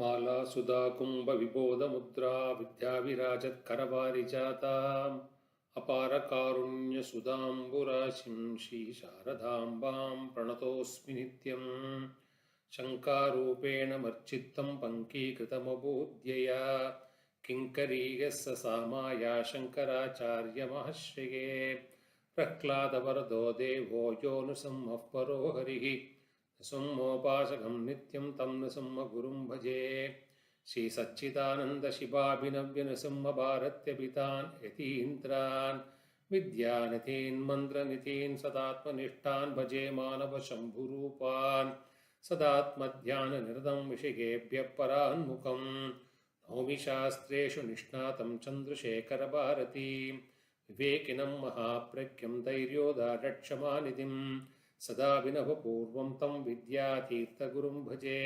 माला सुधा कुंभ विबोध मुद्रा विद्याविराजत् करवारिजाताम् अपार कारुण्य सुधाम्बुराशिं श्री शारदाम्बां प्रणतोऽस्मि नित्यम् शङ्कारूपेण मर्चित्तं पङ्कीकृतमबोध्यया किङ्करीयस्य सामाया शङ्कराचार्यमहाश्रये प्रह्लादवरदो देवो योऽनुसम्मः परो हरिः सोमोपासकं नित्यं तं नृसिंह गुरुं भजे श्री सच्चिदानंद शिवाभिनव्यनृसिंह भारत्यपितान् यतीन्द्रान् विद्यानिधीन् मन्त्रनिधीन् सदात्मनिष्ठान् भजे मानव शम्भुरूपान् सदात्मध्याननिरतं विषयेभ्यः परान्मुखं नौमि शास्त्रेषु निष्णातं चन्द्रशेखरभारतीं विवेकिनं महाप्रज्ञं धैर्योदारक्षमानिधिं सदा विनवपूर्वं तं विद्यातीर्थगुरुं भजे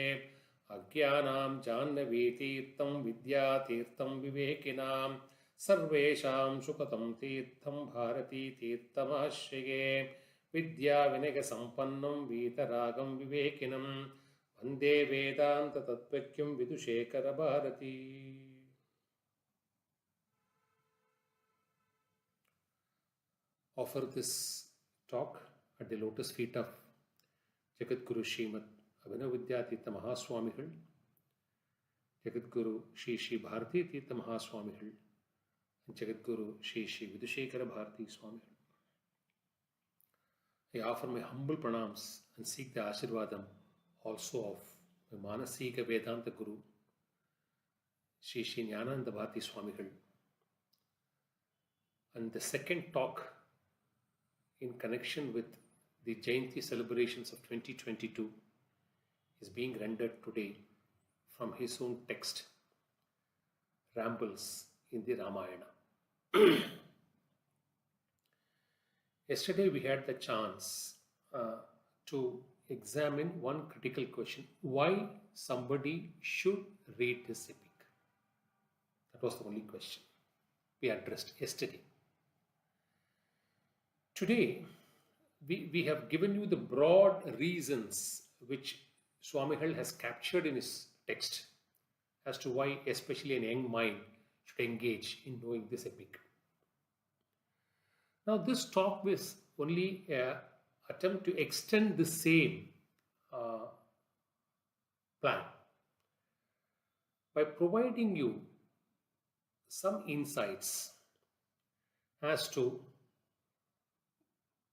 अज्ञानां जाह्नवीतीर्थं विद्यातीर्थं विवेकिनां सर्वेषां सुखतं तीर्थं भारतीतीर्थमाश्रये विद्याविनयसम्पन्नं वीतरागं विवेकिनं वन्दे वेदान्ततत्त्वज्ञं विदुशेखरभारती. Offer this talk at the lotus feet of Jagadguru Srimad Abhinavidyatirtha Mahaswamigal, Jagadguru Shri Shri Bharati Tirtha Mahaswamigal, and Jagadguru Shri Shri Vidushekara Bharati Swamigal. I offer my humble pranams and seek the Ashirvadam also of my Manasika Vedanta Guru, Shri Shri Jnananda Bharati Swamigal. And the second talk in connection with the Jayanti celebrations of 2022 is being rendered today from his own text, Rambles in the Ramayana. Yesterday we had the chance to examine one critical question: why somebody should read this epic. That was the only question we addressed yesterday. Today, we have given you the broad reasons which Swamigal has captured in his text as to why especially a young mind should engage in knowing this epic. Now, this talk is only an attempt to extend the same plan by providing you some insights as to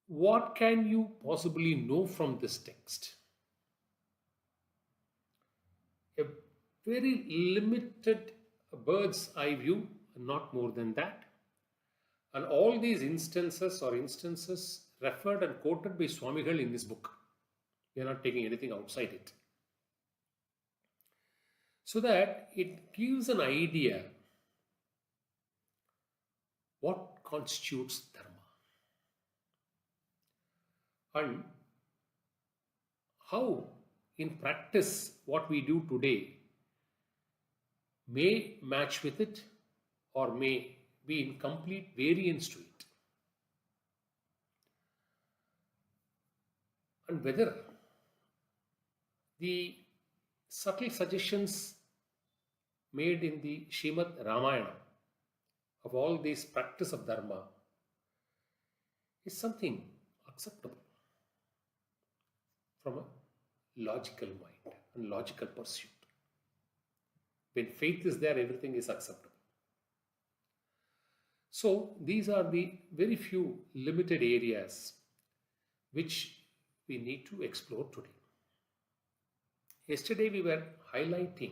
what can you possibly know from this text. A very limited bird's eye view, not more than that. And all these instances referred and quoted by Swamigal in this book. We are not taking anything outside it. So that it gives an idea what constitutes dharma. And how in practice what we do today may match with it or may be in complete variance to it. And whether the subtle suggestions made in the Srimad Ramayana of all these practice of dharma is something acceptable from a logical mind and logical pursuit. When faith is there, everything is acceptable. So these are the very few limited areas which we need to explore today. Yesterday we were highlighting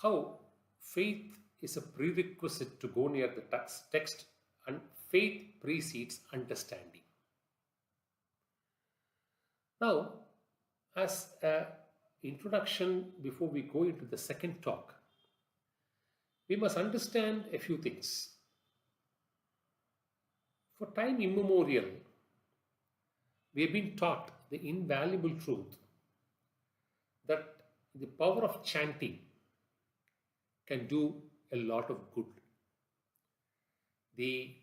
how faith is a prerequisite to go near the text, and faith precedes understanding. Now, as an introduction before we go into the second talk, we must understand a few things. For time immemorial, we have been taught the invaluable truth that the power of chanting can do a lot of good. The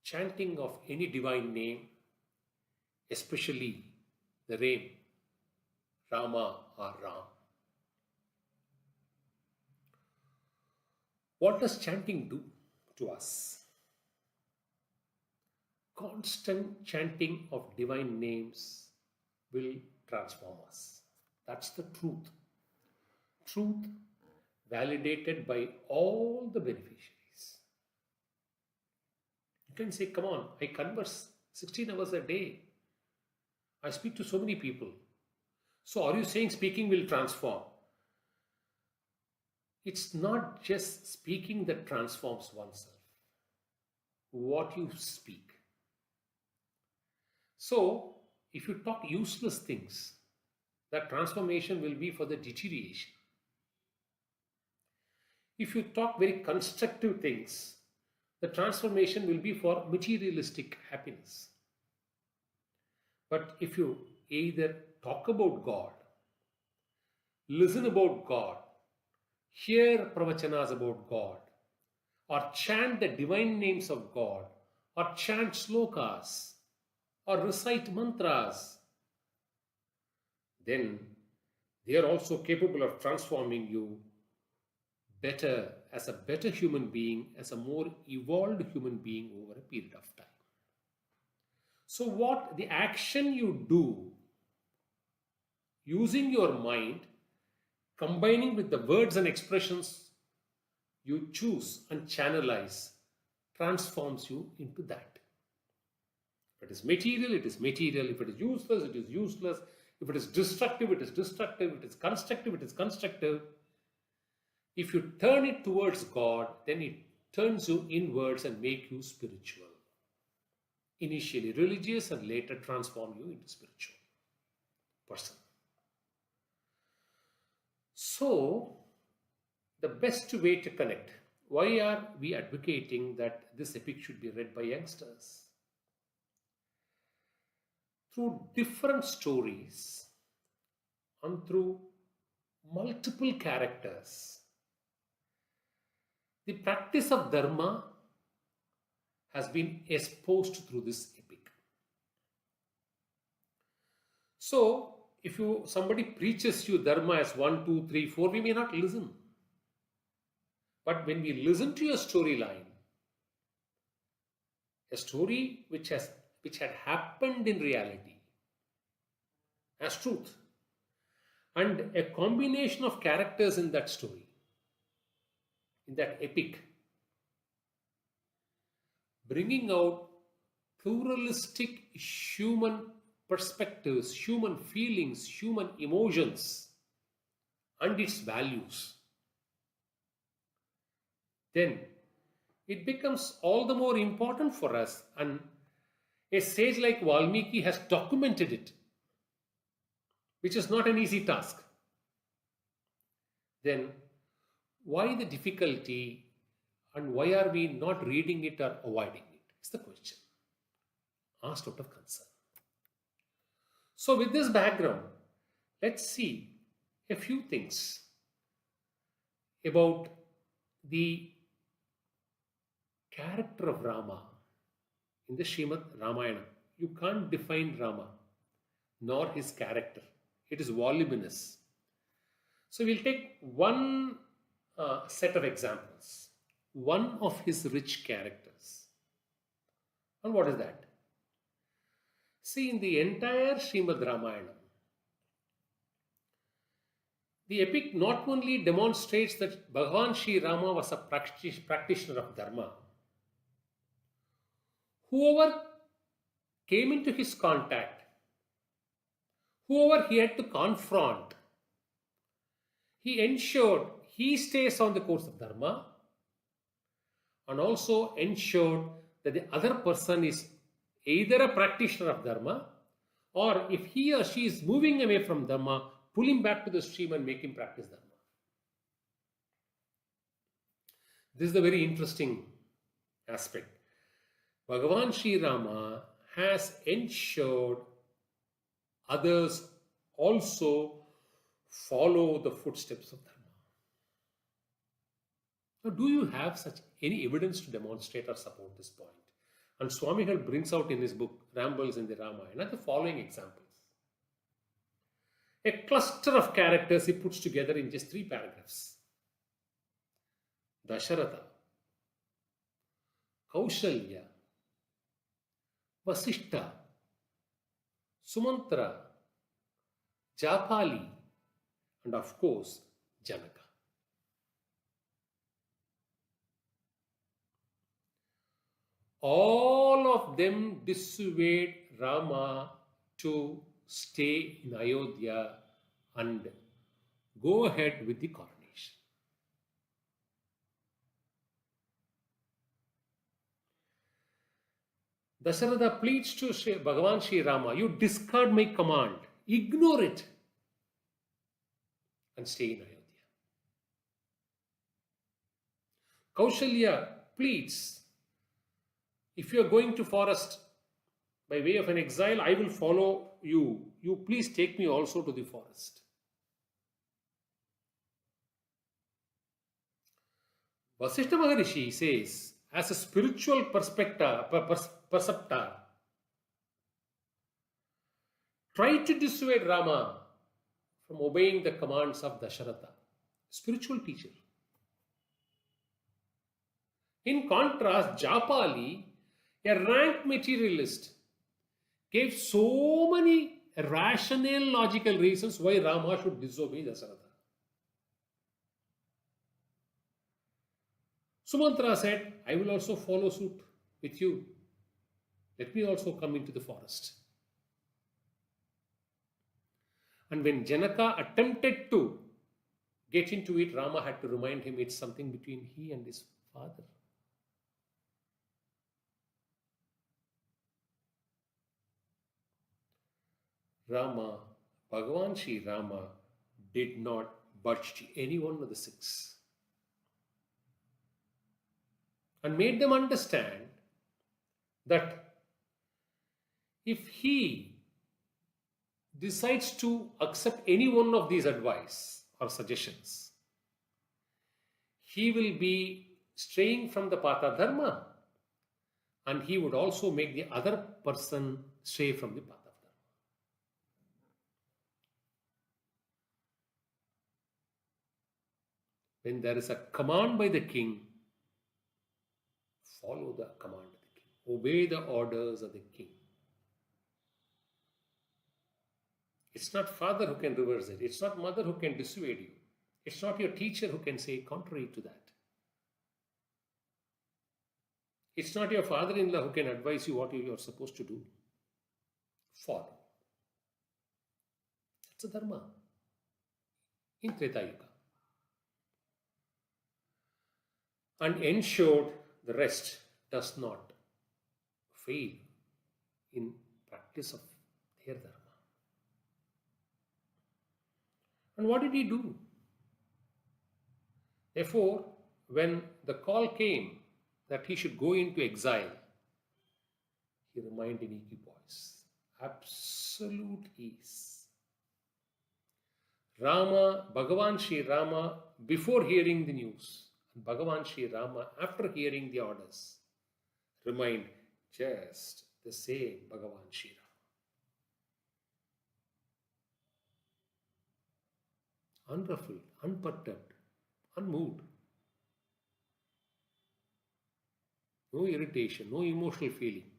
chanting of any divine name, especially the name Rama or Ram, What does chanting do to us? Constant chanting of divine names will transform us. That's the truth. Truth validated by all the beneficiaries. You can say, come on, I converse 16 hours a day. I speak to so many people. So are you saying speaking will transform? It's not just speaking that transforms oneself. What you speak. So, if you talk useless things, that transformation will be for the deterioration. If you talk very constructive things, the transformation will be for materialistic happiness. But if you either talk about God, listen about God, hear pravachanas about God, or chant the divine names of God, or chant slokas, or recite mantras, then they are also capable of transforming you better as a better human being, as a more evolved human being over a period of time. So what the action you do using your mind, combining with the words and expressions you choose and channelize, transforms you into that. If it is material, it is material. If it is useless, it is useless. If it is destructive, it is destructive. If it is constructive, it is constructive. If you turn it towards God, then it turns you inwards and make you spiritual. Initially religious and later transform you into spiritual person. So, the best way to connect. Why are we advocating that this epic should be read by youngsters? Through different stories and through multiple characters, the practice of dharma has been exposed through this epic. So, if somebody preaches you dharma as 1, 2, 3, 4, we may not listen. But when we listen to a storyline, a story which had happened in reality, as truth, and a combination of characters in that story, in that epic, bringing out pluralistic human perspectives, human feelings, human emotions, and its values, then it becomes all the more important for us. And a sage like Valmiki has documented it, which is not an easy task. Then why the difficulty, and why are we not reading it or avoiding it? It's the question asked out of concern. So with this background, let's see a few things about the character of Rama in the Srimad Ramayana. You can't define Rama nor his character. It is voluminous. So we'll take one set of examples, one of his rich characters. And what is that? See, in the entire Srimad Ramayana, the epic not only demonstrates that Bhagavan Sri Rama was a practitioner of dharma. Whoever came into his contact, whoever he had to confront, he ensured he stays on the course of dharma, and also ensured that the other person is either a practitioner of dharma, or if he or she is moving away from dharma, pull him back to the stream and make him practice dharma. This is a very interesting aspect. Bhagavan Sri Rama has ensured others also follow the footsteps of dharma. Now, do you have such any evidence to demonstrate or support this point? And Swamigal brings out in his book Rambles in the Ramayana the following examples. A cluster of characters he puts together in just 3 paragraphs. Dasharatha, Kaushalya, Vasishta, Sumantra, Japali, and of course, Janaka. All of them dissuade Rama to stay in Ayodhya and go ahead with the coronation. Dasharatha pleads to Bhagavan Sri Rama, you discard my command, ignore it, and stay in Ayodhya. Kaushalya pleads, if you are going to forest by way of an exile, I will follow you. You please take me also to the forest. Vasishta Maharishi says, as a spiritual perceptor, try to dissuade Rama from obeying the commands of Dasharatha, spiritual teacher. In contrast, Japali, a rank materialist, gave so many rational, logical reasons why Rama should disobey Dasharatha. Sumantra said, I will also follow suit with you. Let me also come into the forest. And when Janaka attempted to get into it, Rama had to remind him it's something between he and his father. Rama, Bhagavan Sri Rama, did not budge any one of the six. And made them understand that if he decides to accept any one of these advice or suggestions, he will be straying from the Patha Dharma, and he would also make the other person stray from the Patha Dharma. When there is a command by the king, follow the command of the king. Obey the orders of the king. It's not father who can reverse it. It's not mother who can dissuade you. It's not your teacher who can say contrary to that. It's not your father-in-law who can advise you what you are supposed to do. Follow. That's a dharma in Treta Yuga. And ensured the rest does not fail in practice of their dharma. And what did he do? Therefore, when the call came that he should go into exile, he remained in equipoise. Absolute ease. Rama, Bhagavan Sri Rama, before hearing the news, and Bhagavan Sri Rama, after hearing the orders, remained just the same Bhagavan Sri Rama. Unruffled, unperturbed, unmoved. No irritation, no emotional feeling.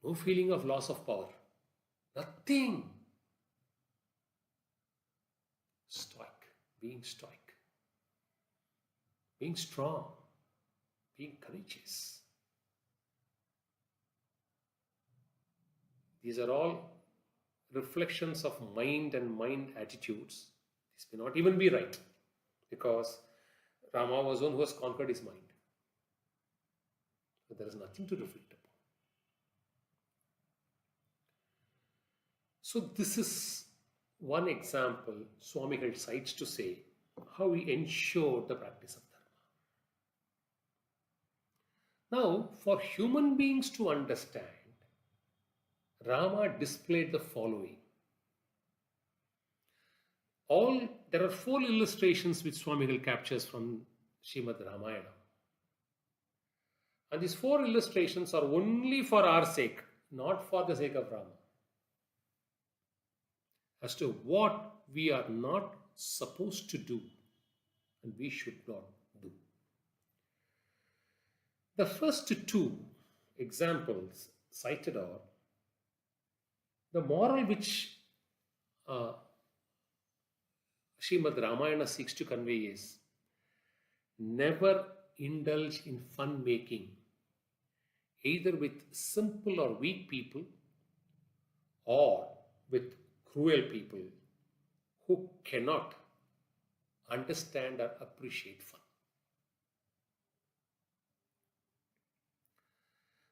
No feeling of loss of power. Nothing. Stoic, being stoic. Being strong, being courageous. These are all reflections of mind and mind attitudes. This may not even be right, because Rama was one who has conquered his mind. But there is nothing to reflect upon. So this is one example Swamigal cites to say how he ensured the practice of dharma. Now, for human beings to understand, Rama displayed the following. There are 4 illustrations which Swamigal captures from Srimad Ramayana. And these 4 illustrations are only for our sake, not for the sake of Rama. As to what we are not supposed to do and we should not The first two examples cited are the moral which uh, Srimad Ramayana seeks to convey is never indulge in fun making, either with simple or weak people or with cruel people who cannot understand or appreciate fun.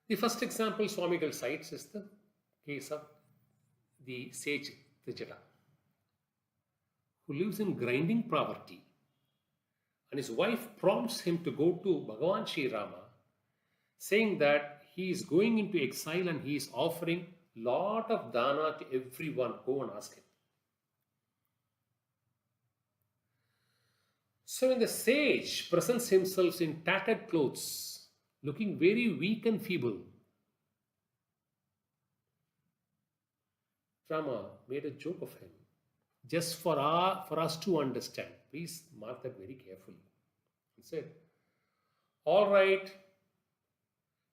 The first example Swamigal cites is the case of the sage Trijata, who lives in grinding poverty, and his wife prompts him to go to Bhagavan Sri Rama, saying that he is going into exile and he is offering lot of dana to everyone. Go and ask him. So when the sage presents himself in tattered clothes, looking very weak and feeble, Rama made a joke of him, just for us to understand. Please mark that very carefully. He said, all right,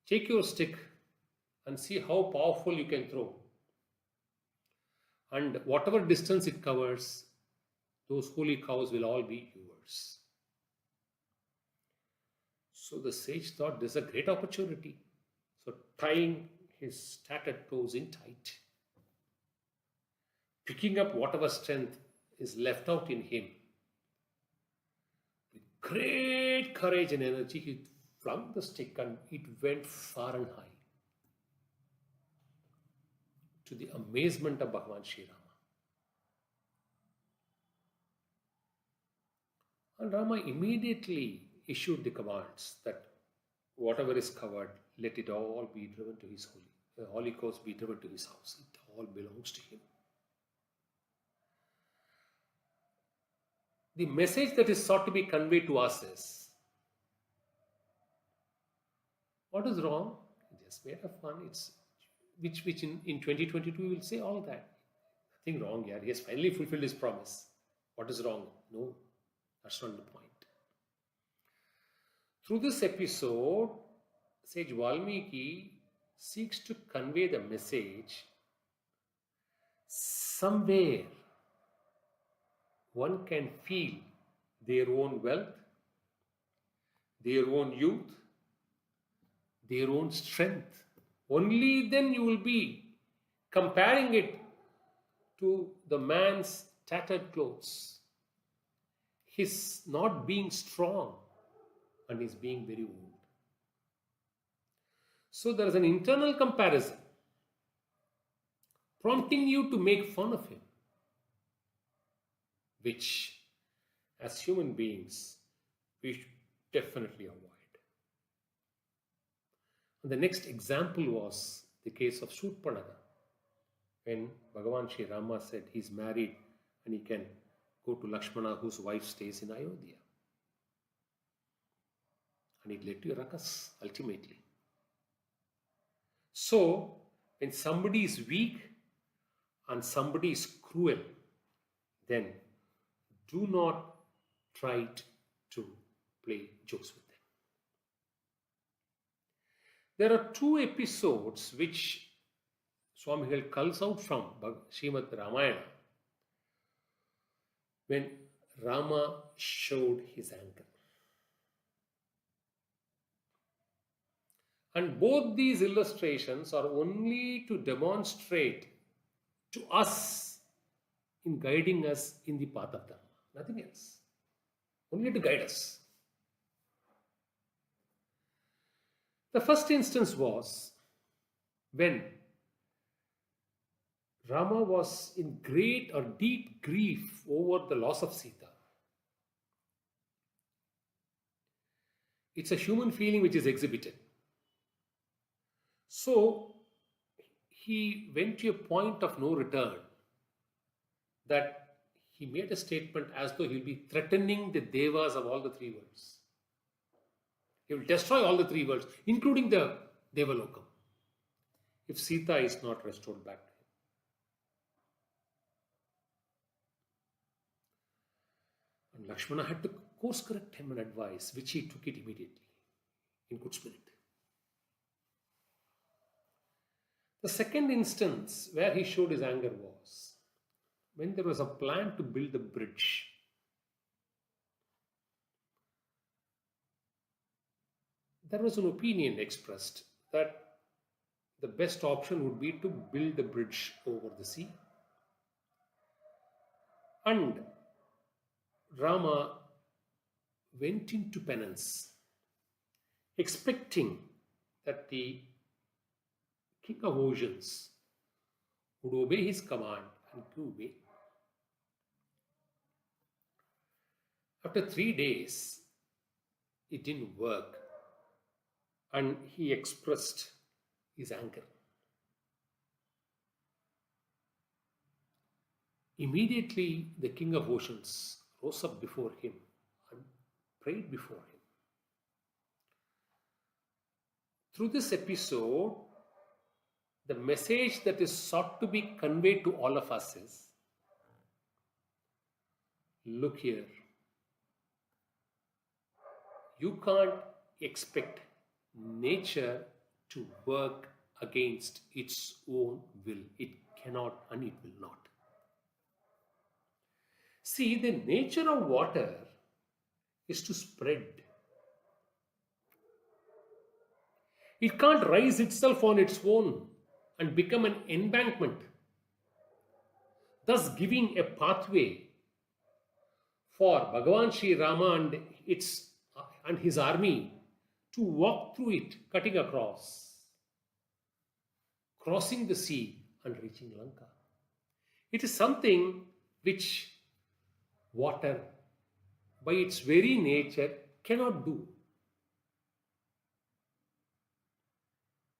take your stick and see how powerful you can throw. And whatever distance it covers, those holy cows will all be yours. So the sage thought this is a great opportunity. So tying his tattered toes in tight, picking up whatever strength is left out in him, with great courage and energy, he flung the stick and it went far and high, to the amazement of Bhagavan Sri Rama. And Rama immediately issued the commands that whatever is covered, let it all be driven to his holy cows be driven to his house. It all belongs to him. The message that is sought to be conveyed to us is, what is wrong? Just made of fun. It's which in 2022 we will say all that. Nothing wrong here. He has finally fulfilled his promise. What is wrong? No, that's not the point. Through this episode, Sage Valmiki seeks to convey the message somewhere one can feel their own wealth, their own youth, their own strength. Only then you will be comparing it to the man's tattered clothes, his not being strong and his being very old. So there is an internal comparison prompting you to make fun of him, which as human beings we should definitely avoid. And the next example was the case of Shurpanakha, when Bhagavan Sri Rama said he's married and he can go to Lakshmana, whose wife stays in Ayodhya. And it led to a ruckus ultimately. So, when somebody is weak and somebody is cruel, then do not try to play jokes with them. There are two episodes which Swamigal culls out from Srimad Ramayana when Rama showed his anger. And both these illustrations are only to demonstrate to us in guiding us in the path of Dharma. Nothing else. Only to guide us. The first instance was when Rama was in great or deep grief over the loss of Sita. It's a human feeling which is exhibited. So he went to a point of no return, that he made a statement as though he'll be threatening the devas of all the three worlds. He will destroy all the three worlds, including the Devalokam, if Sita is not restored back to him. And Lakshmana had to course correct him and advise, which he took it immediately in good spirit. The second instance where he showed his anger was when there was a plan to build a bridge. There was an opinion expressed that the best option would be to build a bridge over the sea. And Rama went into penance, expecting that the king of oceans would obey his command and give way. After 3 days, it didn't work, and he expressed his anger. Immediately, the king of oceans rose up before him and prayed before him. Through this episode, the message that is sought to be conveyed to all of us is, look here, you can't expect nature to work against its own will. It cannot and it will not. See, the nature of water is to spread. It can't rise itself on its own and become an embankment, thus giving a pathway for Bhagavan Sri Rama and his army to walk through it, cutting across, crossing the sea and reaching Lanka. It is something which water, by its very nature, cannot do.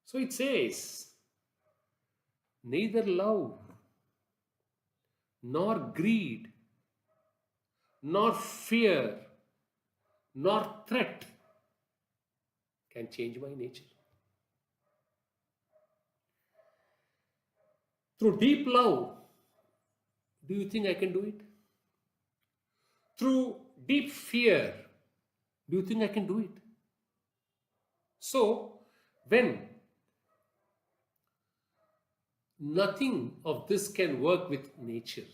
So it says, neither love, nor greed, nor fear, nor threat can change my nature. Through deep love, do you think I can do it? Through deep fear, do you think I can do it? So, when nothing of this can work with nature,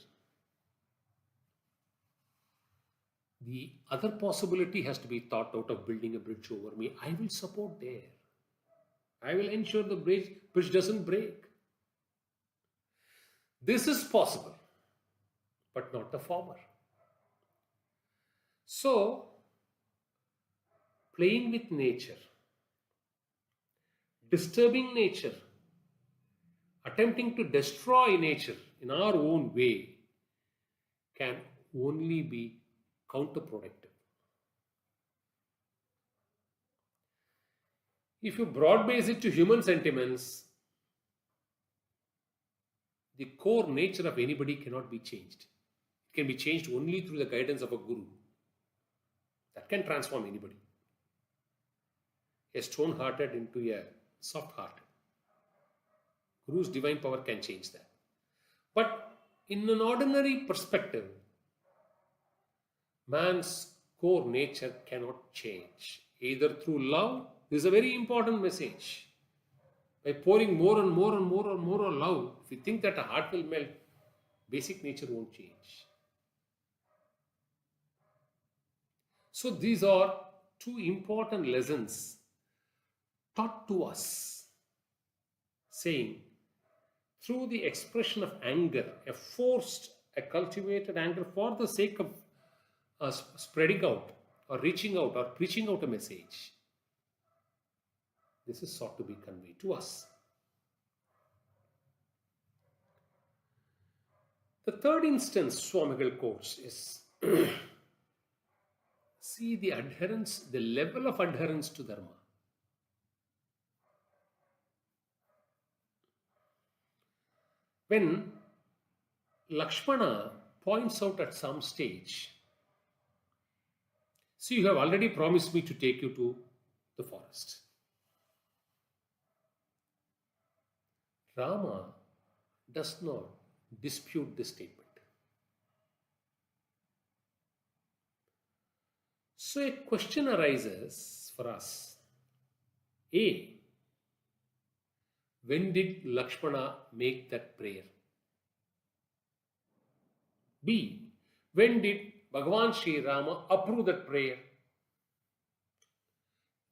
the other possibility has to be thought out of building a bridge over me. I will support there. I will ensure the bridge doesn't break. This is possible, but not the former. So, playing with nature, disturbing nature, attempting to destroy nature in our own way can only be counterproductive. If you broad base it to human sentiments, the core nature of anybody cannot be changed. It can be changed only through the guidance of a guru. That can transform anybody. A stone-hearted into a soft heart. Guru's divine power can change that. But in an ordinary perspective, man's core nature cannot change. Either through love, this is a very important message. By pouring more and more and more and more of love, if you think that a heart will melt, basic nature won't change. So these are two important lessons taught to us, saying through the expression of anger, a cultivated anger for the sake of spreading out or reaching out or preaching out a message, this is sought to be conveyed to us. The third instance Swamigal quotes is see the level of adherence to Dharma. When Lakshmana points out at some stage, see, you have already promised me to take you to the forest. Rama does not dispute this statement. So a question arises for us. A, When did Lakshmana make that prayer? B. When did Bhagavan Sri Rama approve that prayer?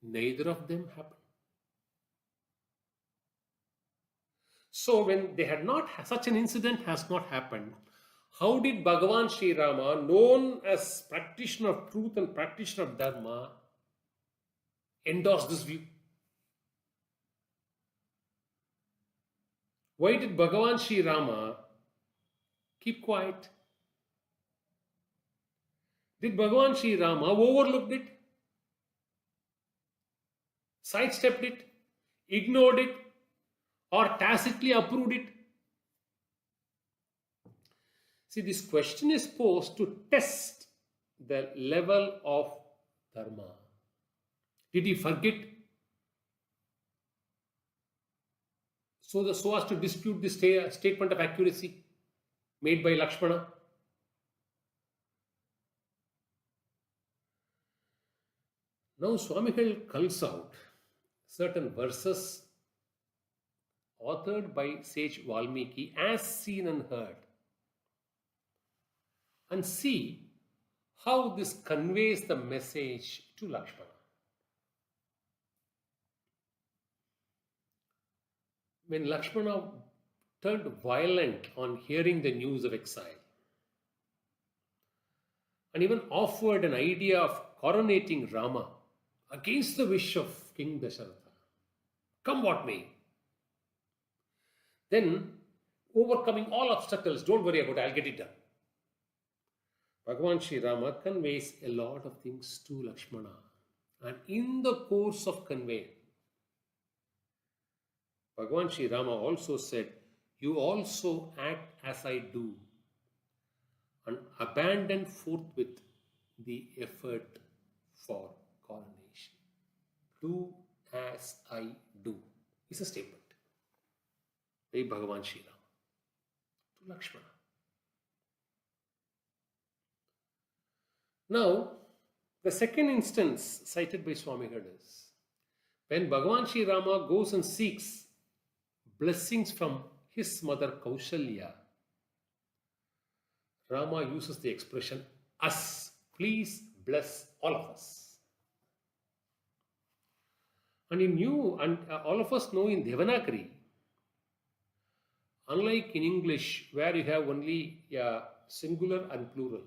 Neither of them happened. So when they had not, such an incident has not happened, how did Bhagavan Sri Rama, known as practitioner of truth and practitioner of dharma, endorse this view? Why did Bhagavan Sri Rama keep quiet? Did Bhagavan Sri Rama overlooked it, sidestepped it, ignored it, or tacitly approved it? See, this question is posed to test the level of dharma. Did he forget so as to dispute the statement of accuracy made by Lakshmana? Now Swamigal culls out certain verses authored by sage Valmiki as seen and heard, and see how this conveys the message to Lakshmana. When Lakshmana turned violent on hearing the news of exile, and even offered an idea of coronating Rama against the wish of King Dasharatha, come what may, then overcoming all obstacles, don't worry about it, I'll get it done. Bhagavan Sri Rama conveys a lot of things to Lakshmana, and in the course of conveying, Bhagavan Sri Rama also said, you also act as I do, and abandon forthwith the effort for coronation. Do as I do is a statement by Bhagavan Sri Rama to Lakshmana. Now, the second instance cited by Swamigal is when Bhagavan Sri Rama goes and seeks blessings from his mother Kaushalya. Rama uses the expression us, please bless all of us. And all of us know in Devanagari, unlike in English where you have only singular and plural,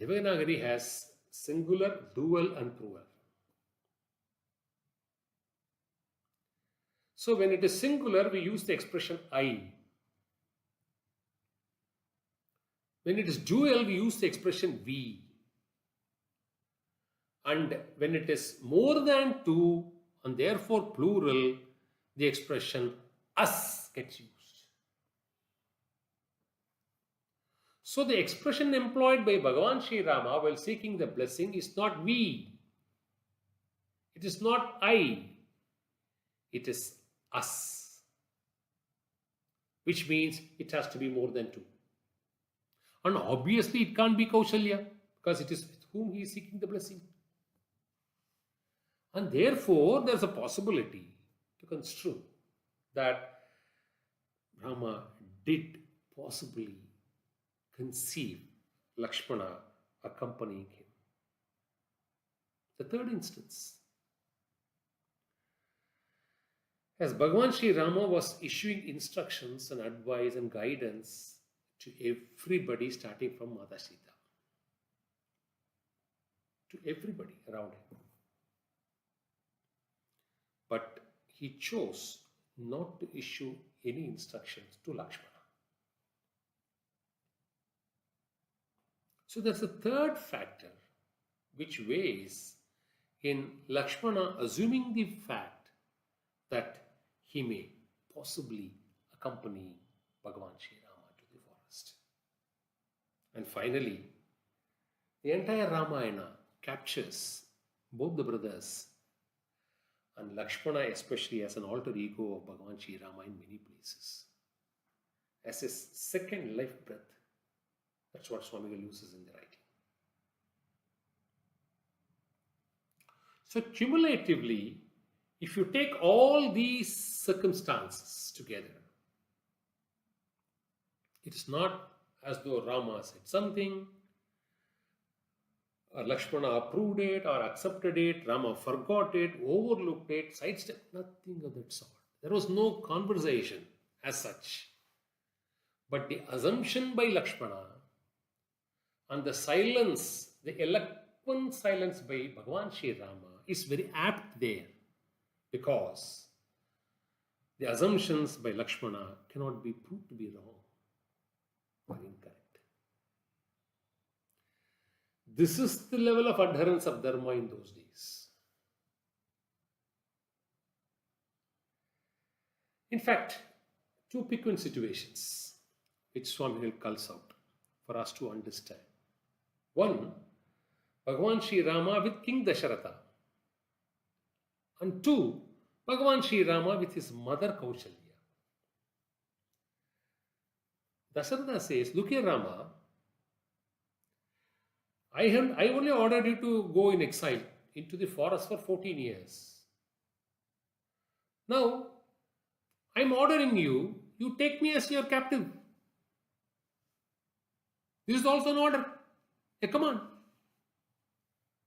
Devanagari has singular, dual and plural. So when it is singular, we use the expression I. When it is dual, we use the expression we. And when it is more than two and therefore plural, the expression us gets used. So the expression employed by Bhagavan Sri Rama while seeking the blessing is not we. It is not I. It is us. Which means it has to be more than two. And obviously it can't be Kaushalya because it is with whom he is seeking the blessing. And therefore there is a possibility to construe that Rama did possibly conceive Lakshmana accompanying him. The third instance. As Bhagavan Sri Rama was issuing instructions and advice and guidance to everybody starting from Mata Sita. To everybody around him. But he chose not to issue any instructions to Lakshmana. So there's a third factor which weighs in Lakshmana assuming the fact that he may possibly accompany Bhagavan Sri Rama to the forest. And finally, the entire Ramayana captures both the brothers and Lakshmana especially as an alter ego of Bhagavan Sri Rama in many places. As his second life breath. That's what Swamigal uses in the writing. So cumulatively, If you take all these circumstances together, it's not as though Rama said something, or Lakshmana approved it or accepted it, Rama forgot it, overlooked it, sidestepped, nothing of that sort. There was no conversation as such. But the assumption by Lakshmana and the silence, the eloquent silence by Bhagavan Sri Rama is very apt there, because the assumptions by Lakshmana cannot be proved to be wrong or incorrect. This is the level of adherence of Dharma in those days. In fact, two piquant situations which Swami calls out for us to understand. One, Bhagavan Sri Rama with King Dasharatha. And two, Bhagavan Sri Rama with his mother Kaushalya. Dasharatha says, look here Rama, I only ordered you to go in exile into the forest for 14 years. Now, I am ordering you, you take me as your captive. This is also an order, a command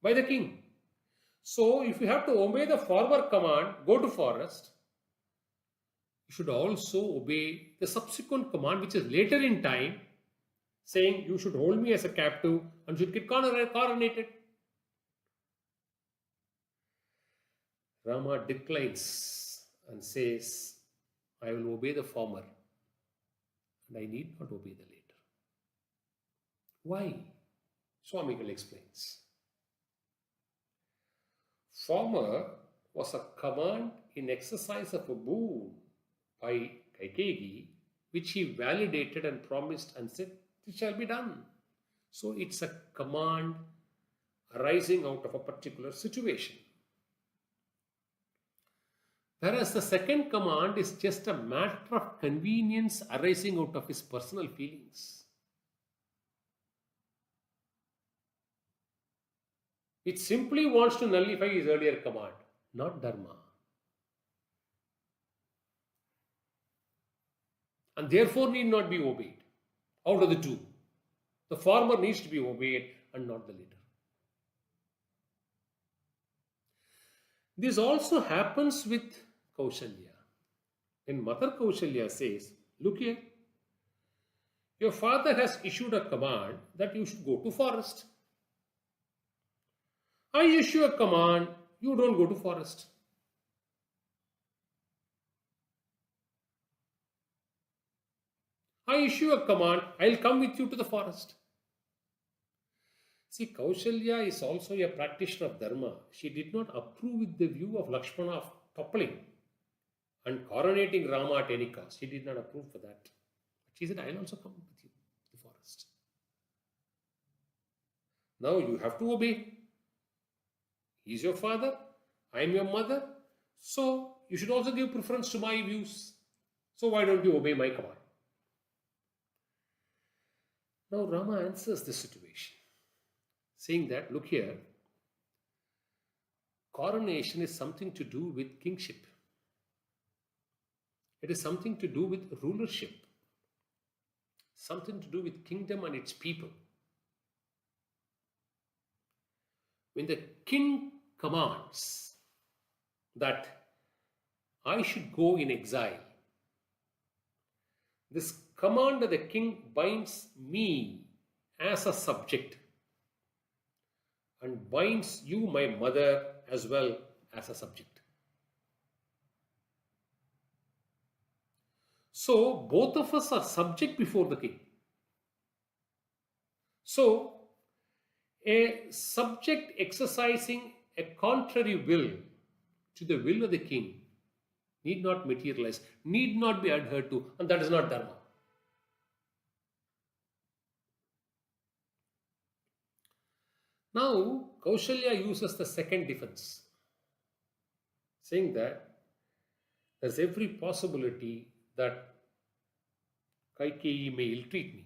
by the king. So, if you have to obey the former command, go to forest, you should also obey the subsequent command, which is later in time, saying you should hold me as a captive and should get coronated. Rama declines and says, I will obey the former and I need not obey the later. Why? Swamigal explains. Former was a command in exercise of a boon by Kaikeyi, which he validated and promised and said, it shall be done. So it's a command arising out of a particular situation. Whereas the second command is just a matter of convenience arising out of his personal feelings. It simply wants to nullify his earlier command, not Dharma. And therefore need not be obeyed. Out of the two, the former needs to be obeyed and not the later. This also happens with Kaushalya. When Mother Kaushalya says, look here, your father has issued a command that you should go to forest. I issue a command, you don't go to forest. I issue a command, I'll come with you to the forest. See, Kaushalya is also a practitioner of Dharma. She did not approve with the view of Lakshmana of toppling and coronating Rama at any cost. She did not approve for that. But she said, I'll also come with you to the forest. Now you have to obey. He's your father, I am your mother. So you should also give preference to my views. So why don't you obey my command? Now Rama answers this situation, saying that, look here, coronation is something to do with kingship. It is something to do with rulership, something to do with kingdom and its people. When the king commands that I should go in exile, this command of the king binds me as a subject and binds you, my mother, as well as a subject. So both of us are subject before the king. So a subject exercising a contrary will to the will of the king need not materialize, need not be adhered to, and that is not Dharma. Now, Kaushalya uses the second defense, saying that there's every possibility that Kaikeyi may ill-treat me.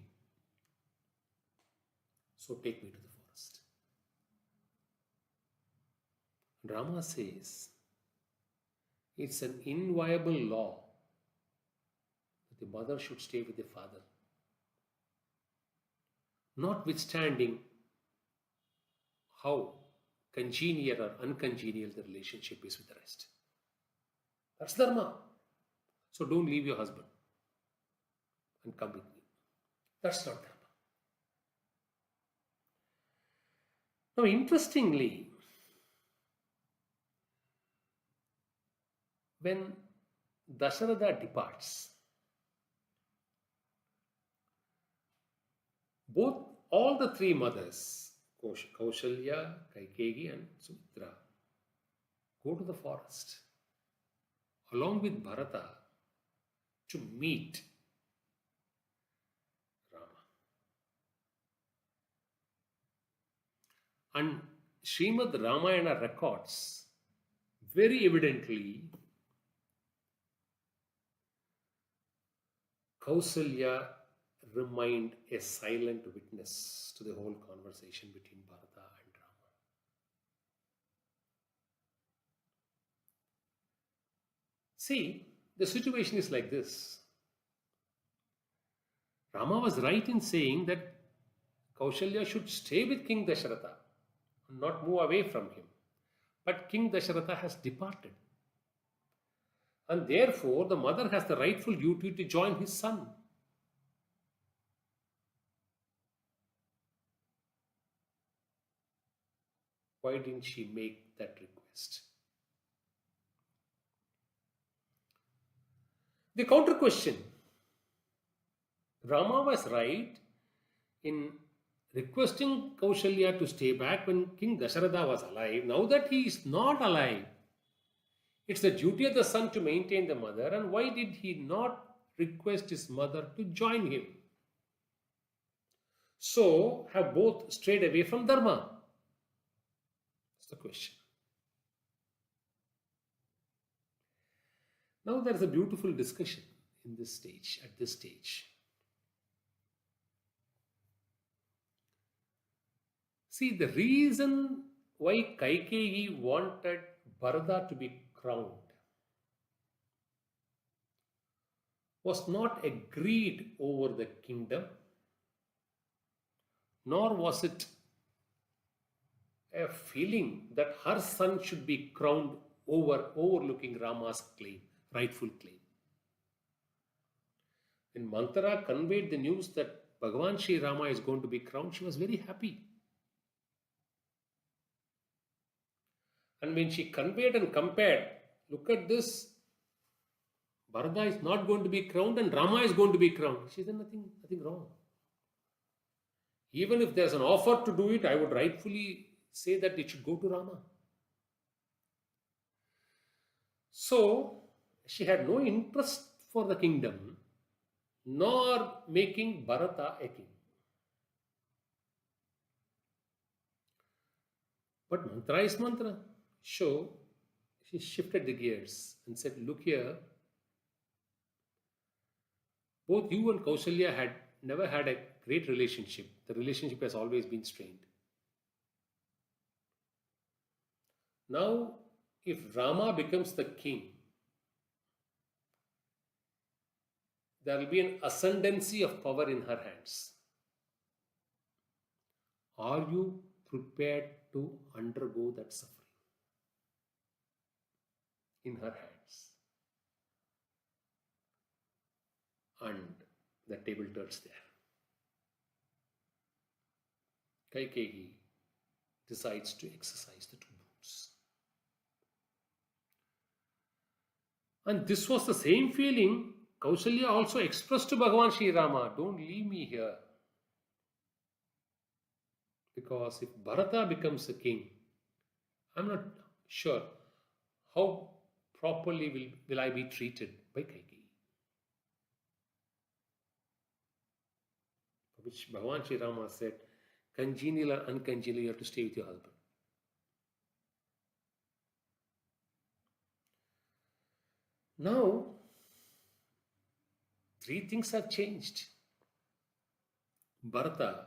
So take me to the forest. Rama says, It's an inviolable law that the mother should stay with the father, notwithstanding how congenial or uncongenial the relationship is with the rest. That's dharma. So don't leave your husband and come with me. That's not dharma. Now, interestingly, when Dasharatha departs, all the three mothers, Kaushalya, Kaikeyi, and Sumitra, go to the forest along with Bharata to meet Rama. And Srimad Ramayana records very evidently Kausalya remained a silent witness to the whole conversation between Bharata and Rama. See, the situation is like this. Rama was right in saying that Kaushalya should stay with King Dasharatha and not move away from him. But King Dasharatha has departed. And therefore, the mother has the rightful duty to join his son. Why didn't she make that request? The counter question, Rama was right in requesting Kaushalya to stay back when King Dasharatha was alive. Now that he is not alive, it's the duty of the son to maintain the mother. And why did he not request his mother to join him? So, have both strayed away from Dharma? That's the question. Now there is a beautiful discussion in this stage, at this stage. See, the reason why Kaikeyi wanted Bharata to be crowned was not agreed over the kingdom, nor was it a feeling that her son should be crowned overlooking Rama's claim, rightful claim. When Manthara conveyed the news that Bhagavan Sri Rama is going to be crowned, she was very happy. And when she conveyed and compared, look at this, Bharata is not going to be crowned and Rama is going to be crowned. She said nothing wrong. Even if there's an offer to do it, I would rightfully say that it should go to Rama. So, she had no interest for the kingdom, nor making Bharata a king. But mantra is mantra. So, she shifted the gears and said, look here, both you and Kausalya had never had a great relationship. The relationship has always been strained. Now, if Rama becomes the king, there will be an ascendancy of power in her hands. Are you prepared to undergo that suffering in her hands? And the table turns there. Kaikeyi decides to exercise the two boons. And this was the same feeling Kausalya also expressed to Bhagavan Sri Rama. Don't leave me here. Because if Bharata becomes a king, I'm not sure how properly will I be treated by Kaikeyi. For which Bhagavan Sri Rama said, congenial or uncongenial, you have to stay with your husband. Now, three things have changed. Bharata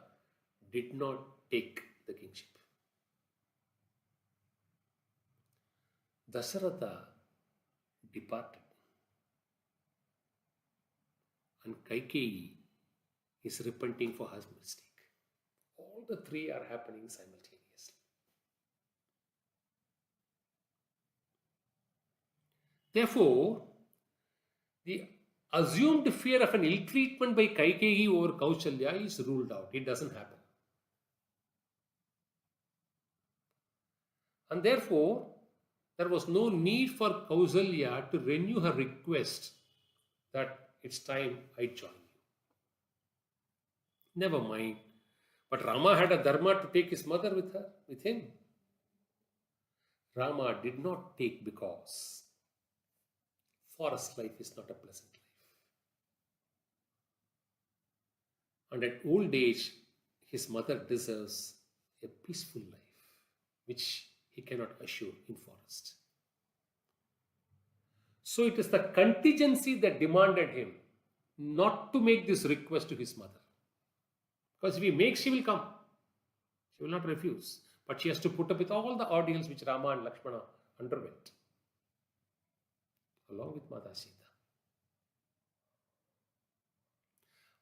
did not take the kingship. Dasharatha departed. And Kaikeyi is repenting for her mistake. All the three are happening simultaneously. Therefore, the assumed fear of an ill treatment by Kaikeyi over Kaushalya is ruled out. It doesn't happen. And therefore, there was no need for Kausalya to renew her request that it's time I join you. Never mind. But Rama had a dharma to take his mother with him. Rama did not take because forest life is not a pleasant life. And at old age, his mother deserves a peaceful life, which he cannot assure in forest. So it is the contingency that demanded him not to make this request to his mother. Because if he makes, she will come. She will not refuse. But she has to put up with all the ordeals which Rama and Lakshmana underwent, along with Mata Sita.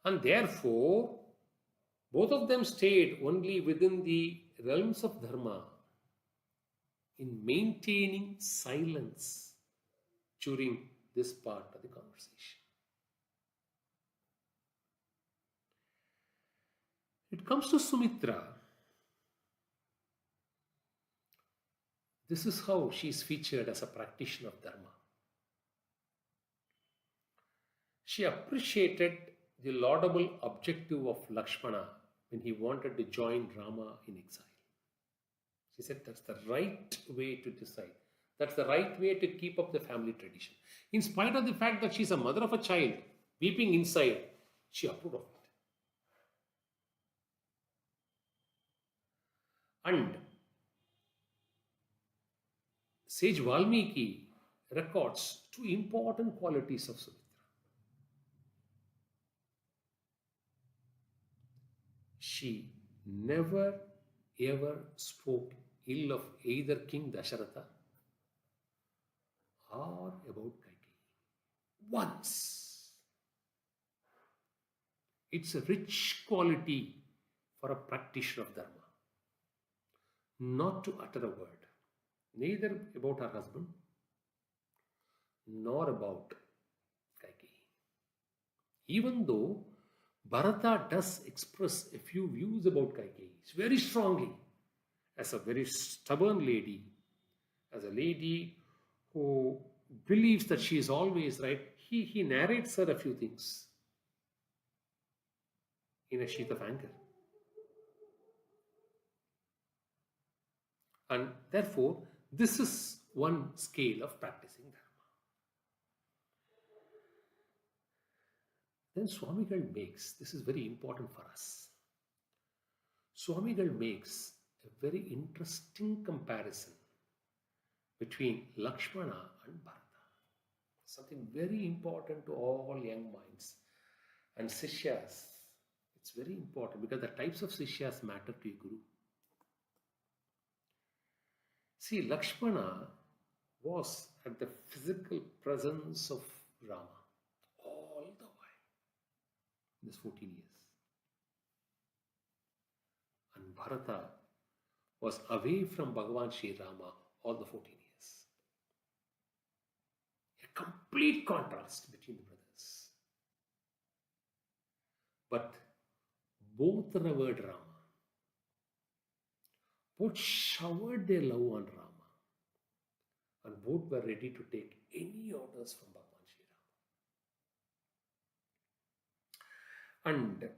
And therefore, both of them stayed only within the realms of dharma in maintaining silence during this part of the conversation. It comes to Sumitra. This is how she is featured as a practitioner of dharma. She appreciated the laudable objective of Lakshmana when he wanted to join Rama in exile. She said that's the right way to decide. That's the right way to keep up the family tradition. In spite of the fact that she's a mother of a child, weeping inside, she approved of it. And sage Valmiki records two important qualities of Sumitra. She never ever spoke ill of either King Dasharatha or about Kaikeyi. Once. It's a rich quality for a practitioner of dharma. Not to utter a word, neither about her husband nor about Kaikeyi. Even though Bharata does express a few views about Kaikeyi very strongly, as a very stubborn lady, as a lady who believes that she is always right. He narrates her a few things in a sheath of anger. And therefore, this is one scale of practicing dharma. Then Swamigal makes, this is very important for us. Swamigal makes a very interesting comparison between Lakshmana and Bharata. Something very important to all young minds. And Sishyas, it's very important because the types of Sishyas matter to a Guru. See, Lakshmana was at the physical presence of Rama all the while, this 14 years. And Bharata was away from Bhagavan Sri Rama all the 14 years. A complete contrast between the brothers. But both revered Rama. Both showered their love on Rama. And both were ready to take any orders from Bhagavan Sri Rama. And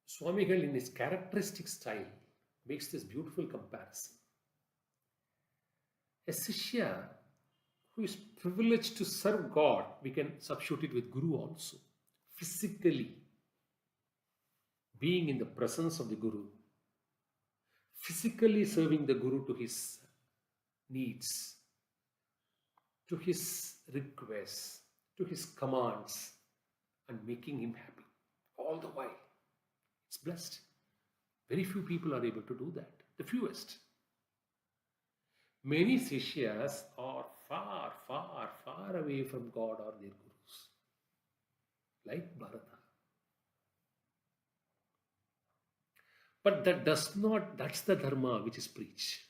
Swamigal, in his characteristic style, makes this beautiful comparison. A Sishya who is privileged to serve God, we can substitute it with Guru also. Physically, being in the presence of the Guru, physically serving the Guru to his needs, to his requests, to his commands, and making him happy all the while. It's blessed. Very few people are able to do that. The fewest. Many Sishyas are far far away from God or their gurus, like Bharata. But that's the dharma which is preached.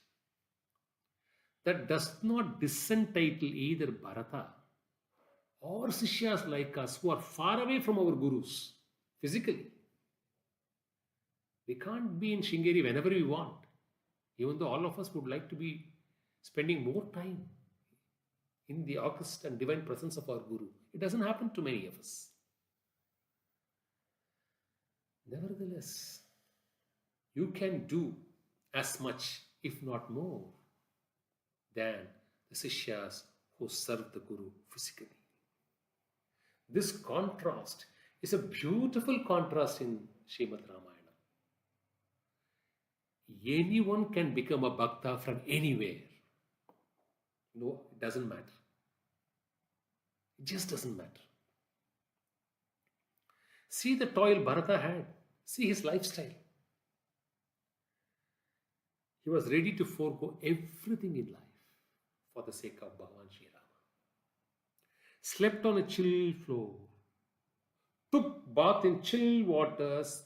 That does not disentitle either Bharata or Sishyas like us who are far away from our gurus physically. We can't be in Shingeri whenever we want, even though all of us would like to be spending more time in the august and divine presence of our Guru. It doesn't happen to many of us. Nevertheless, you can do as much, if not more, than the Sishyas who serve the Guru physically. This contrast is a beautiful contrast in Srimad Ramayana. Anyone can become a bhakta from anywhere. No, it doesn't matter. It just doesn't matter. See the toil Bharata had. See his lifestyle. He was ready to forego everything in life for the sake of Bhagavan Sri Rama. Slept on a chill floor. Took bath in chill waters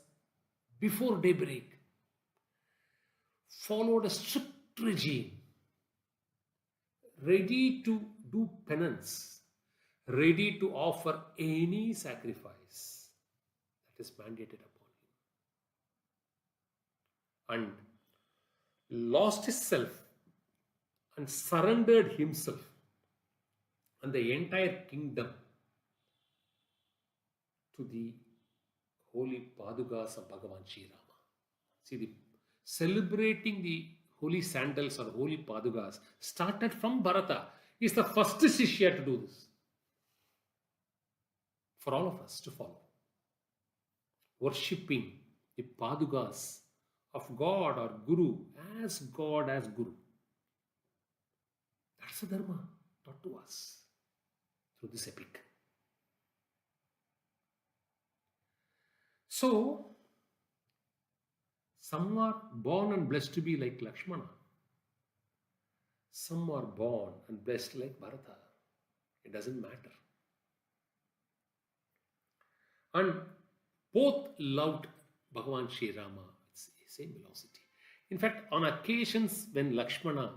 before daybreak. Followed a strict regime. Ready to do penance. Ready to offer any sacrifice that is mandated upon him. And lost his self and surrendered himself and the entire kingdom to the holy Padukas of Bhagavan Sri Rama. See, celebrating the holy sandals or holy Padukas started from Bharata. He is the first Shishya to do this. For all of us to follow. Worshipping the Padukas of God or Guru as God as Guru. That's the dharma taught to us through this epic. So, some are born and blessed to be like Lakshmana. Some are born and blessed like Bharata. It doesn't matter. And both loved Bhagavan Sri Rama with the same velocity. In fact, on occasions when Lakshmana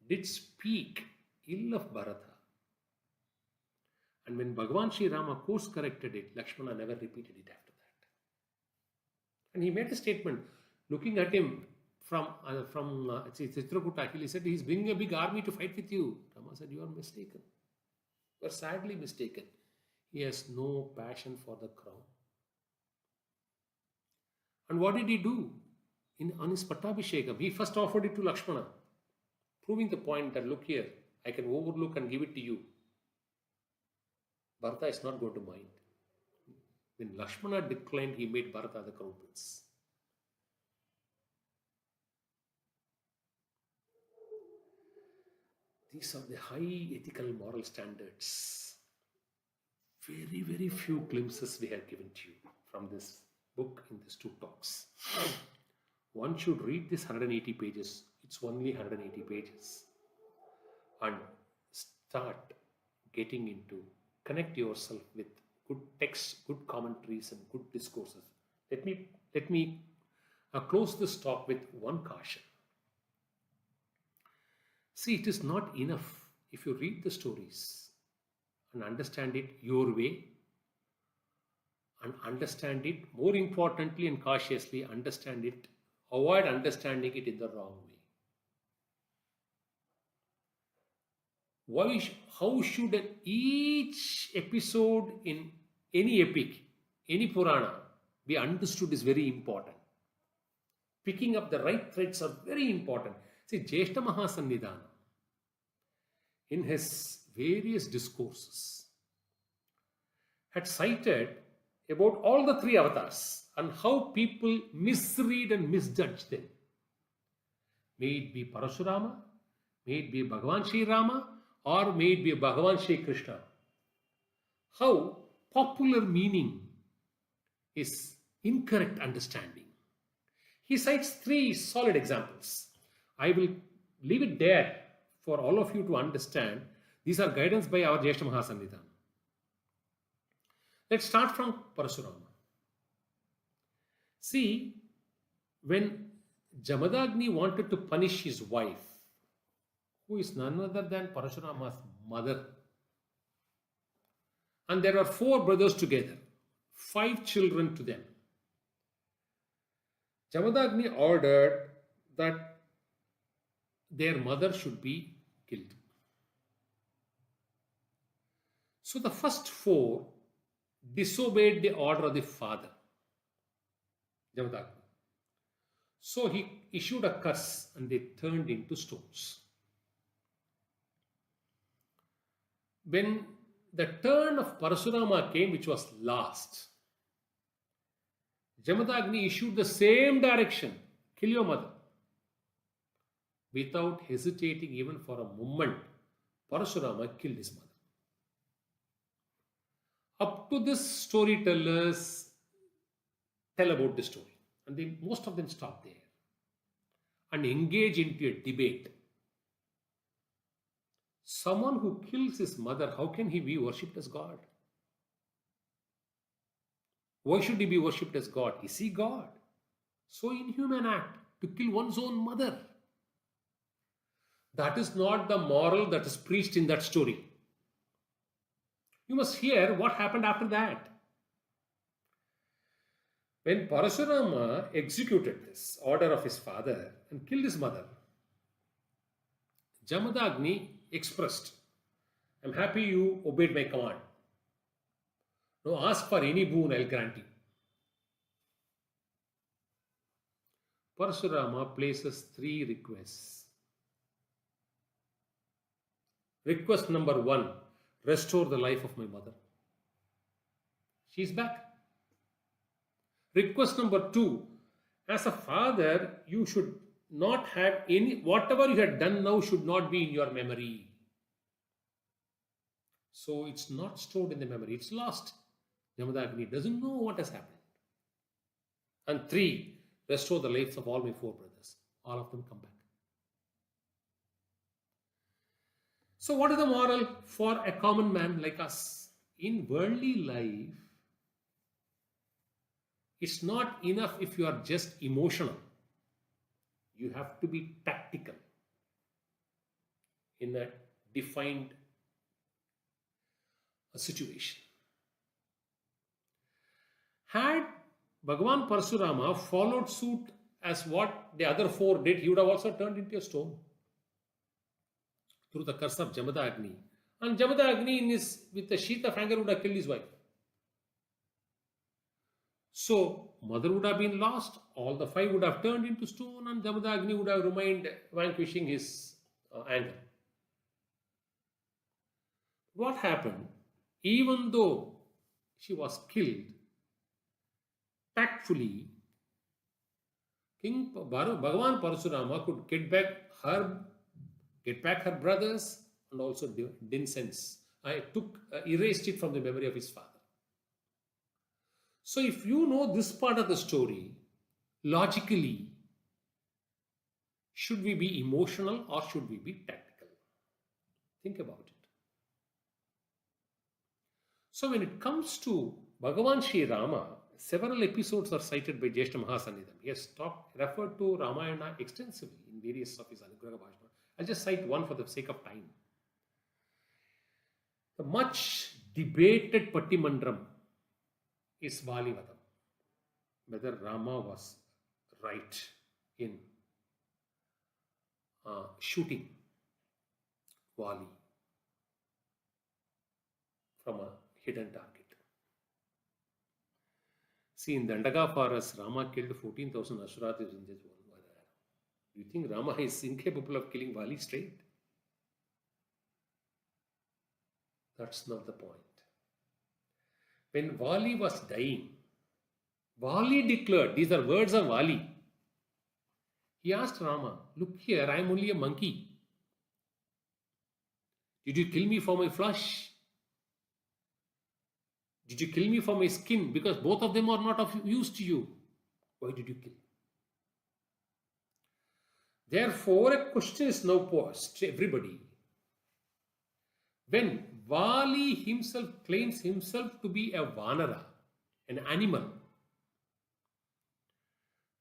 did speak ill of Bharata, and when Bhagavan Sri Rama course corrected it, Lakshmana never repeated it after that. And he made a statement, looking at him from Chitrakuta, he said, he's bringing a big army to fight with you. Rama said, you are mistaken. You are sadly mistaken. He has no passion for the crown. And what did he do? On his Pattabhishekam, he first offered it to Lakshmana, proving the point that, look here, I can overlook and give it to you. Bharata is not going to mind. When Lakshmana declined, he made Bharata the crown prince. These are the high ethical moral standards. Very, very few glimpses we have given to you from this book in these two talks. One should read this 180 pages. It's only 180 pages. And start getting into, connect yourself with good texts, good commentaries and good discourses. Let me close this talk with one caution. See, it is not enough if you read the stories and understand it your way, and understand it, more importantly and cautiously understand it, avoid understanding it in the wrong way. How should each episode in any epic, any Purana be understood is very important. Picking up the right threads are very important. See, Jyeshta Mahasannidhana, in his various discourses, had cited about all the three avatars and how people misread and misjudge them. May it be Parashurama, may it be Bhagavan Sri Rama, or may it be Bhagavan Sri Krishna. How popular meaning is incorrect understanding. He cites three solid examples. I will leave it there for all of you to understand These are guidance by our Jyeshta Mahasannidhan. Let's start from Parashurama. See, when Jamadagni wanted to punish his wife, who is none other than Parashurama's mother, and there are 4 brothers together, 5 children to them, Jamadagni ordered that their mother should be killed. So the first 4 disobeyed the order of the father, Jamadagni. So he issued a curse and they turned into stones. When the turn of Parashurama came, which was last, Jamadagni issued the same direction, kill your mother. Without hesitating even for a moment, Parashurama killed his mother. Up to this, storytellers tell about the story. And most of them stop there and engage into a debate. Someone who kills his mother, how can he be worshipped as God? Why should he be worshipped as God? Is he God? So inhuman act to kill one's own mother. That is not the moral that is preached in that story. You must hear what happened after that. When Parashurama executed this order of his father and killed his mother, Jamadagni expressed, I'm happy you obeyed my command. Now ask for any boon, I'll grant you. Parashurama places 3 requests. Request number 1, restore the life of my mother. She's back. Request number 2, as a father, you should not have any, whatever you had done now should not be in your memory. So it's not stored in the memory, it's lost. Jamadagni doesn't know what has happened. And 3, restore the lives of all my 4 brothers. All of them come back. So what is the moral for a common man like us? In worldly life, it's not enough if you are just emotional. You have to be tactical in a defined situation. Had Bhagavan Parashurama followed suit as what the other 4 did, he would have also turned into a stone through the curse of Jamadagni. And Jamadagni with the sheath of anger would have killed his wife. So mother would have been lost, all the 5 would have turned into stone, and Jamadagni would have remained vanquishing his anger. What happened? Even though she was killed, tactfully, King Bhagavan Parashurama could get back her brothers and also Dinsense. Erased it from the memory of his father. So if you know this part of the story, logically, should we be emotional or should we be tactical? Think about it. So when it comes to Bhagavan Sri Rama, several episodes are cited by Jyeshta Mahasannidhan. He has referred to Ramayana extensively in various of his Anugraha Bhashana. I'll just cite one for the sake of time. The much debated Pattimandram is Valivadam. Whether Rama was right in shooting Vali from a hidden target. See, in Dandaga forest, Rama killed 14,000 Asuras in just one war. Do you think Rama is incapable of killing Vali straight? That's not the point. When Vali was dying, Vali declared, these are words of Vali. He asked Rama, look here, I am only a monkey. Did you kill me for my flesh? Did you kill me for my skin? Because both of them are not of use to you. Why did you kill? Therefore, a question is now posed to everybody. When Vali himself claims himself to be a Vanara, an animal,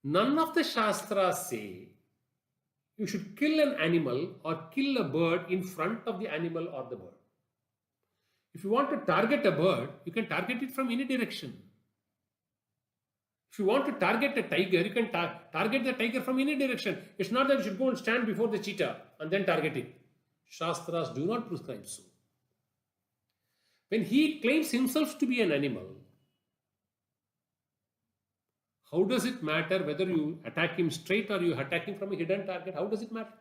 none of the Shastras say you should kill an animal or kill a bird in front of the animal or the bird. If you want to target a bird, you can target it from any direction. If you want to target a tiger, you can target the tiger from any direction. It's not that you should go and stand before the cheetah and then target it. Shastras do not prescribe so. When he claims himself to be an animal, how does it matter whether you attack him straight or you attack him from a hidden target? How does it matter?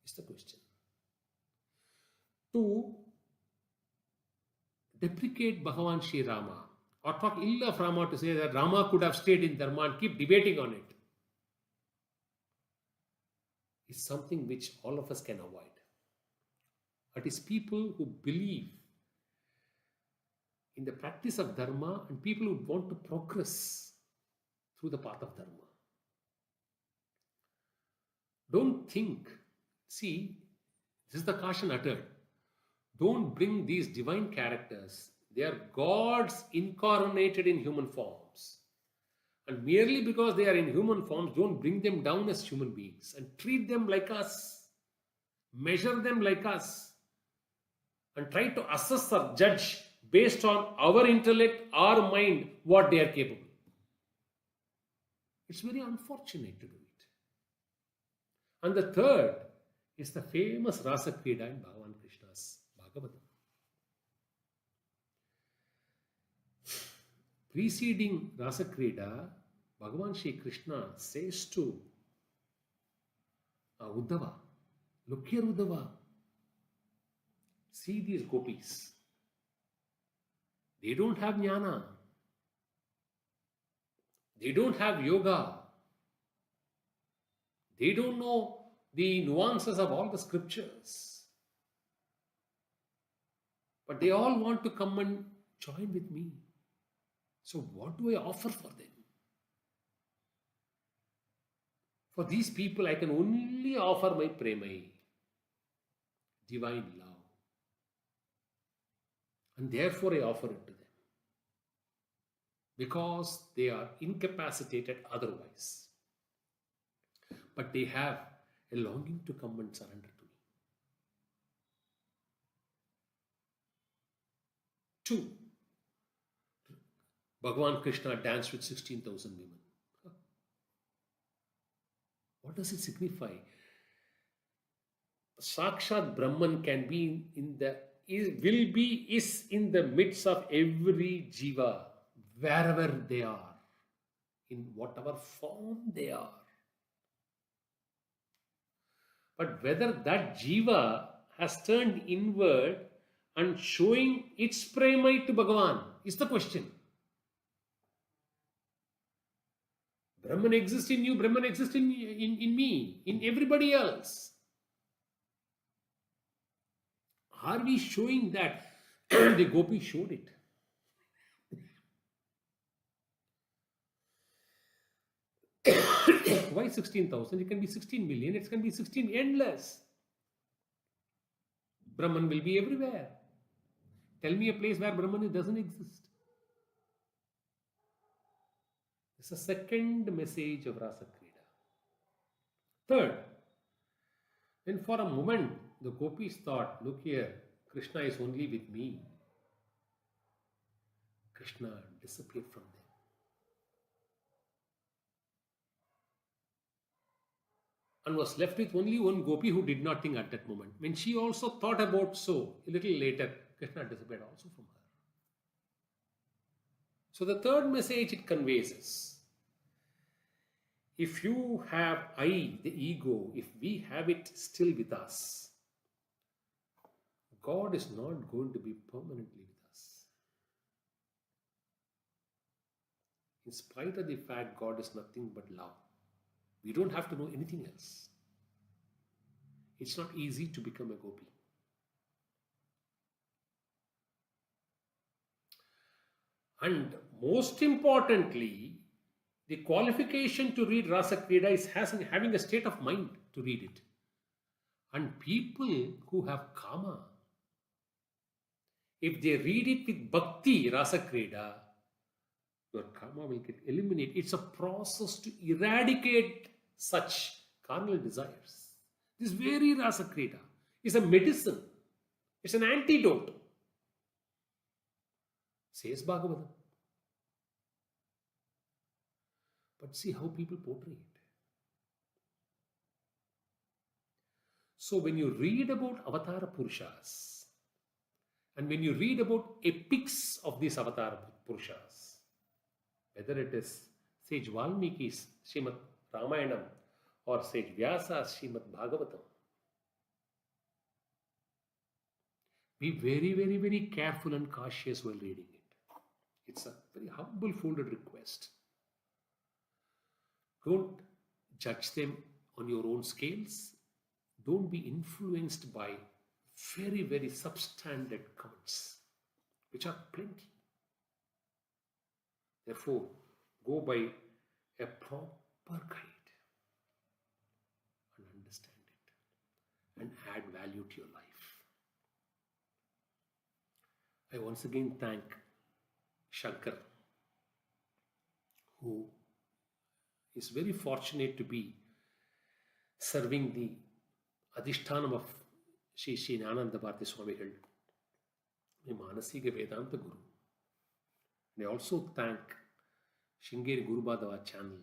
Is the question. To deprecate Bhagavan Sri Rama or talk ill of Rama, to say that Rama could have stayed in Dharma and keep debating on it, is something which all of us can avoid. It is people who believe in the practice of Dharma and people who want to progress through the path of Dharma. Don't think, see, this is the caution uttered. Don't bring these divine characters. They are gods incarnated in human forms. And merely because they are in human forms, don't bring them down as human beings and treat them like us. Measure them like us. And try to assess or judge based on our intellect, our mind, what they are capable. It's very unfortunate to do it. And the third is the famous Rasa Krida in Bhagavan Krishna's Bhagavatam. Preceding Rasa Krida, Bhagavan Shri Krishna says to Uddhava, look here Uddhava, see these gopis. They don't have jnana. They don't have yoga. They don't know the nuances of all the scriptures. But they all want to come and join with me. So what do I offer for them? For these people, I can only offer my premai, divine love. And therefore I offer it to them. Because they are incapacitated otherwise. But they have a longing to come and surrender to me. 2. Bhagavan Krishna danced with 16,000 women. What does it signify? Sakshat Brahman can be in the, is in the midst of every jiva, wherever they are, in whatever form they are. But whether that jiva has turned inward and showing its premai to Bhagavan is the question. Brahman exists in you, Brahman exists in me, in everybody else. Are we showing that? The gopi showed it. Why 16,000? It can be 16 million, it can be 16 endless. Brahman will be everywhere. Tell me a place where Brahman doesn't exist. It's the second message of Rasa Krida. Third, when for a moment the gopis thought, look here, Krishna is only with me, Krishna disappeared from them. And was left with only one gopi who did not think at that moment. When she also thought about so, a little later, Krishna disappeared also from her. So the third message it conveys is, if you have I, the ego, if we have it still with us, God is not going to be permanently with us. In spite of the fact God is nothing but love. We don't have to know anything else. It's not easy to become a gopi. And most importantly, the qualification to read Rasa Krida is having a state of mind to read it. And people who have karma, if they read it with bhakti, rasa kreda, your karma will get eliminated. It's a process to eradicate such carnal desires. This very rasa kreda is a medicine. It's an antidote, says Bhagavatam. But see how people portray it. So when you read about Avatara Purushas, and when you read about epics of these Avatara Purushas, whether it is sage Valmiki's Srimad Ramayana or sage Vyasa's Srimad Bhagavatam, be very, very, very careful and cautious while reading it. It's a very humble folded request. Don't judge them on your own scales. Don't be influenced by very, very substandard comments, which are plenty. Therefore, go by a proper guide and understand it and add value to your life. I once again thank Shankar, who is very fortunate to be serving the Adhishthanam of Sri Jnananda Bharati Swamigal, the Manasiga Vedanta Guru. And I also thank Shingeri Guru Badava channel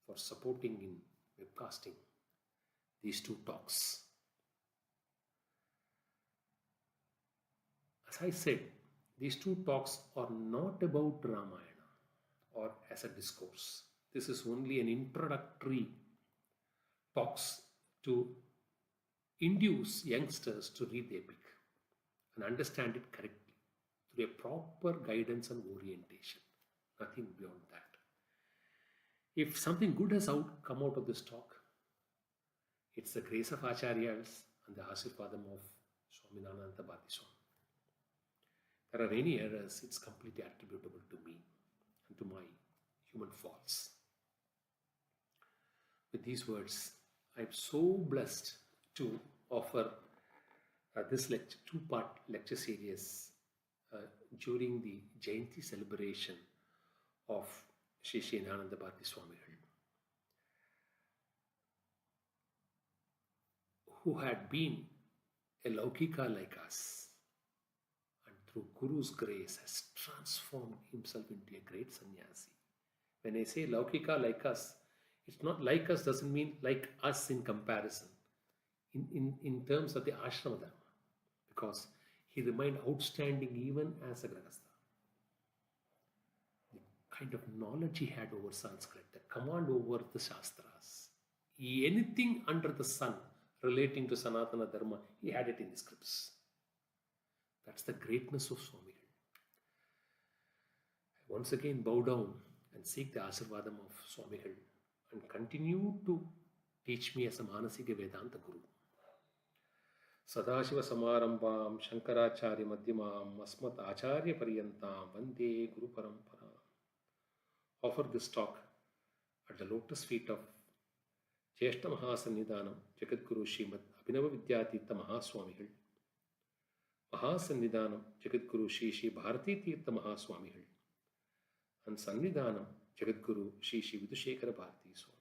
for supporting in webcasting these two talks. As I said, these two talks are not about Ramayana or as a discourse. This is only an introductory talks to induce youngsters to read the epic and understand it correctly through a proper guidance and orientation. Nothing beyond that. If something good has come out of this talk, it's the grace of Acharyas and the Asirvadam of Swami Nananda Bharati Swami. There are any errors, it's completely attributable to me and to my human faults. With these words, I'm so blessed to offer this lecture, two-part lecture series during the Jayanti celebration of Sri Jnananda Bharati Swamigal, who had been a Laukika like us, and through Guru's grace has transformed himself into a great sannyasi. When I say Laukika like us, it's not like us doesn't mean like us in comparison, in terms of the ashrama dharma, because he remained outstanding even as a grahastha. The kind of knowledge he had over Sanskrit, the command over the Shastras, anything under the sun relating to Sanatana Dharma, he had it in the scripts. That's the greatness of Swamigal. I once again bow down and seek the Asirvadam of Swamigal and continue to teach me as a Manasiga Vedanta Guru. Sadashiva Samarambam Shankaracharya Madhyamam Asmat Acharya Paryantam Vande Guru Parampara. Offer this talk at the lotus feet of Jyeshta Mahasannidhanam Jagadguru Srimad Abhinava Vidyatita Mahaswamigal, Mahasannidhanam Jagadguru Shri Bharati Tirtha Mahaswamigal, and Sannidhanam Jagadguru Shri Vidushekara Bharati Swami.